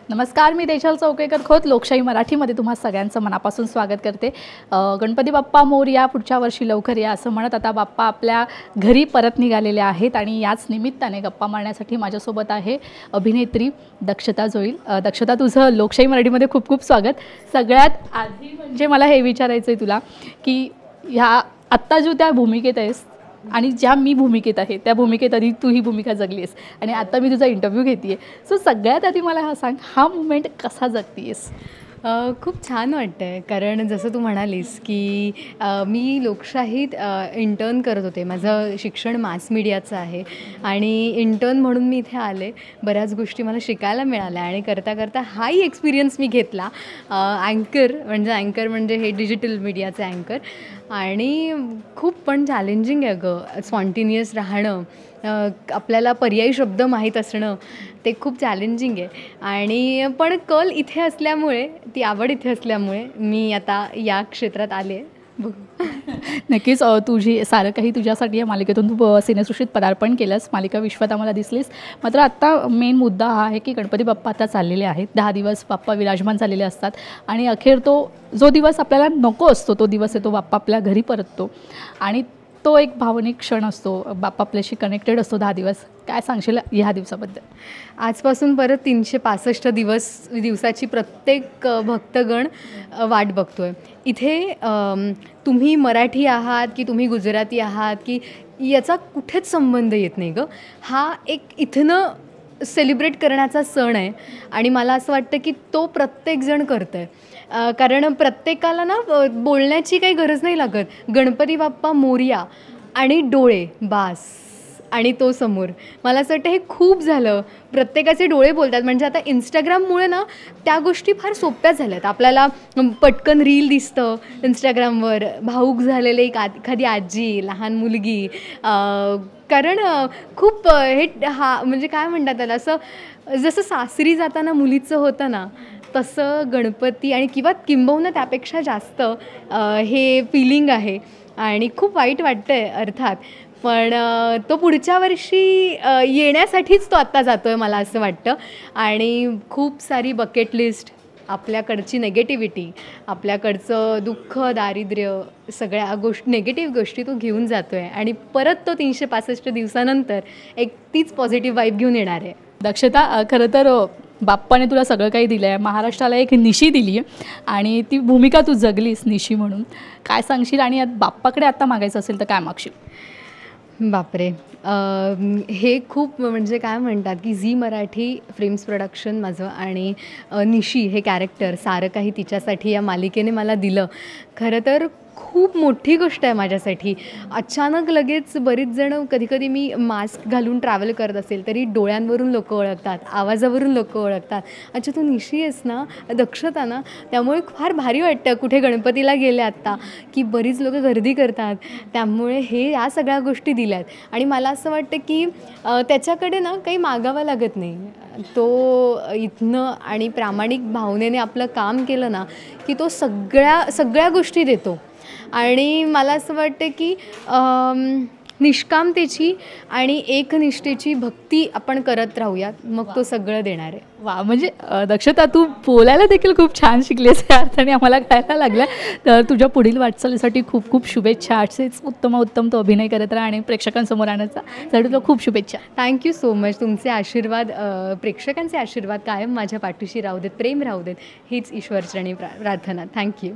नमस्कार, मी देशाल चौकेकर खोत लोकशाही मराठीमध्ये तुम्हा सगळ्यांचं मनापासून स्वागत करते। गणपती बाप्पा मोरया, पुढच्या वर्षी लवकर या असं म्हणत आता बाप्पा आपल्या घरी परत निघालेले आहेत आणि याच निमित्ताने गप्पा मारण्यासाठी माझ्यासोबत आहे अभिनेत्री दक्षता जोईल। दक्षता, तुझं लोकशाही मराठीमध्ये खूप खूप स्वागत। सगळ्यात आधी म्हणजे मला हे विचारायचं आहे तुला की ह्या आत्ता जो त्या भूमिकेत आहेस आणि ज्या मी भूमिकेत आहे त्या भूमिकेत आधी तू ही भूमिका जगलीस आणि आता मी तुझा इंटरव्ह्यू घेते आहे, सो सगळ्यात आधी मला हा सांग, हा मुमेंट कसा जगतीयस? खूप छान वाटतं आहे, कारण जसं तू म्हणालीस की मी लोकशाहीत इंटर्न करत होते। माझं शिक्षण मास मीडियाचं आहे आणि इंटर्न म्हणून मी इथे आले। बऱ्याच गोष्टी मला शिकायला मिळाल्या आणि करता करता हाही एक्सपिरियन्स मी घेतला। अँकर म्हणजे हे डिजिटल मीडियाचे अँकर, आणि खूप पण चॅलेंजिंग आहे गं स्पॉन्टिनियस राहणं। आपल्याला पर्यायी शब्द माहीत असणं ते खूप चॅलेंजिंग आहे, आणि पण कल इथे असल्यामुळे, ती आवड इथे असल्यामुळे मी आता या क्षेत्रात आले आहे। नक्कीच तुझी सारं काही तुझ्यासाठी या मालिकेतून तू सिनेसृष्टीत पदार्पण केलंस, मालिका विश्वात आम्हाला दिसलीस। मात्र आत्ता मेन मुद्दा हा आहे की गणपती बाप्पा आता चाललेले आहेत, 10 दिवस बाप्पा विराजमान झालेले असतात आणि अखेर तो जो दिवस आपल्याला नको असतो तो दिवस आहे, तो बाप्पा आपल्या घरी परततो आणि तो एक भावनिक क्षण असतो, बाप्पा आपल्याशी कनेक्टेड असतो 10 दिवस। काय सांगशील ह्या दिवसाबद्दल? आजपासून परत 365 दिवसाची प्रत्येक भक्तगण वाट बघतो आहे। इथे तुम्ही मराठी आहात की तुम्ही गुजराती आहात की याचा कुठेच संबंध येत नाही गं। हा एक इथनं सेलिब्रेट करण्याचा सण आहे आणि मला असं वाटतं की तो प्रत्येकजण करतं आहे, कारण प्रत्येकाला ना बोलण्याची काही गरज नाही लागत। गणपती बाप्पा मोरया आणि डोळे बास आणि तो समोर, मला असं वाटतं हे खूप झालं। प्रत्येकाचे डोळे बोलतात, म्हणजे आता इंस्टाग्राममुळे ना त्या गोष्टी फार सोप्या झाल्यात। आपल्याला पटकन रील दिसतं इंस्टाग्रामवर, भावूक झालेले एखादी आजी, लहान मुलगी, कारण खूप म्हणजे काय म्हणतात त्याला, असं जसं सासरी जाताना मुलीचं होतं ना, तसं गणपती आणि किंबहुना त्यापेक्षा जास्त हे फिलिंग आहे आणि खूप वाईट वाटतं आहे अर्थात, पण तो पुढच्या वर्षी येण्यासाठीच तो आत्ता जातो आहे मला असं वाटतं। आणि खूप सारी बकेट लिस्ट, आपल्याकडची नेगेटिव्हिटी, आपल्याकडचं दुःख, दारिद्र्य, सगळ्या नेगेटिव्ह गोष्टी तो घेऊन जातो आहे आणि परत तो 365 दिवसानंतर एक तीच पॉझिटिव्ह वाईब घेऊन येणार आहे। दक्षता, खरं तर बाप्पाने तुला सगळं काही दिलं आहे, महाराष्ट्राला एक निशी दिली आहे आणि ती भूमिका तू जगलीस निशी म्हणून। काय सांगशील आणि बाप्पाकडे आत्ता मागायचं असेल तर काय मागशील? बापरे, हे खूप म्हणजे काय म्हणतात की झी मराठी फिल्म्स प्रोडक्शन माझं आणि निशी हे कॅरेक्टर सारं काही तिच्यासाठी या मालिकेने मला दिलं। खरं तर खूप मोठी गोष्ट आहे माझ्यासाठी। अचानक लगेच बरीच जणं, कधीकधी मी मास्क घालून ट्रॅव्हल करत असेल तरी डोळ्यांवरून लोकं ओळखतात, आवाजावरून लोकं ओळखतात, अच्छा तू निशी आहेस ना, दक्षता ना। त्यामुळे फार भारी वाटतं कुठे गणपतीला गेले आत्ता की बरीच लोकं गर्दी करतात, त्यामुळे या सगळ्या गोष्टी दिल्यात आणि मला असं वाटतं की त्याच्याकडे ना काही मागावं लागत नाही। तो इथनं आणि प्रामाणिक भावनेने आपलं काम केलं ना की तो सगळ्या गोष्टी देतो आणि मला असं वाटतं की निष्कामतेची आणि एकनिष्ठेची भक्ती आपण करत राहूयात, मग तो सगळं देणार आहे। वा, म्हणजे दक्षता तू बोलायला देखील खूप छान शिकलीस या अर्थाने आम्हाला कळायला लागलं। तर तुझ्या पुढील वाटचालीसाठी खूप खूप शुभेच्छा। असेच उत्तम तो अभिनय करत राहा आणि प्रेक्षकांसमोर आणण्यासाठी तुला खूप शुभेच्छा। Thank you so much. तुमचे आशीर्वाद, प्रेक्षकांचे आशीर्वाद कायम माझ्या पाठीशी राहू देत, प्रेम राहू देत, हीच ईश्वरचरणी प्रार्थना। थँक्यू।